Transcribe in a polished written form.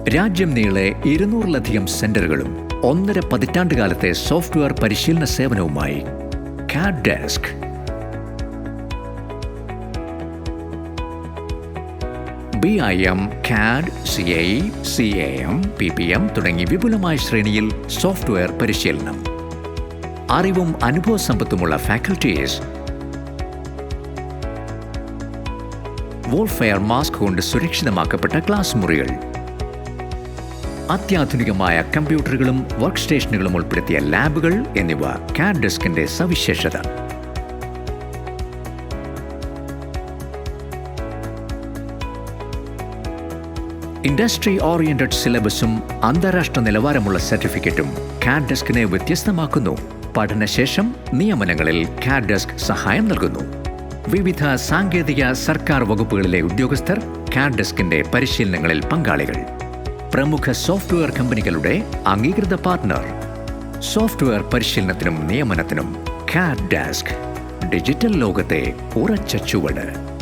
രാജ്യം നീളെ 200-ലധികം സെന്ററുകളും 1.5 പതിറ്റാണ്ടുകാലത്തെ സോഫ്റ്റ്വെയർ പരിശീലന സേവനവുമായി CAD desk. BIM, CAD, CAE, CAM, PPM തുടങ്ങി വിപുലമായ ശ്രേണിയിൽ സോഫ്റ്റ്വെയർ പരിശീലനം. അറിവും അനുഭവസമ്പത്തുമുള്ള ഫാക്കൽറ്റീസ്. വോൾഫെയർ മാസ്ക് കൊണ്ട് സുരക്ഷിതമാക്കപ്പെട്ട ക്ലാസ് മുറികൾ. അത്യാധുനികമായ കമ്പ്യൂട്ടറുകളും വർക്ക് സ്റ്റേഷനുകളും ഉൾപ്പെടുത്തിയ ലാബുകൾ എന്നിവ കാഡ് ഡെസ്കിന്റെ സവിശേഷത. ഇൻഡസ്ട്രി ഓറിയന്റഡ് സിലബസും അന്താരാഷ്ട്ര നിലവാരമുള്ള സർട്ടിഫിക്കറ്റും കാഡ് ഡെസ്കിനെ വ്യത്യസ്തമാക്കുന്നു. പഠനശേഷം നിയമനങ്ങളിൽ കാഡ് ഡെസ്ക് സഹായം നൽകുന്നു. വിവിധ സാങ്കേതിക സർക്കാർ വകുപ്പുകളിലെ ഉദ്യോഗസ്ഥർ കാഡ് ഡെസ്കിന്റെ പരിശീലനങ്ങളിൽ പങ്കാളികൾ. പ്രമുഖ സോഫ്റ്റ്വെയർ കമ്പനികളുടെ അംഗീകൃത പാർട്ട്ണർ. സോഫ്റ്റ്വെയർ പരിശീലനത്തിനും നിയമനത്തിനും കാഡ് ഡെസ്ക്. ഡിജിറ്റൽ ലോകത്തെ ഉറച്ച ചുവട്.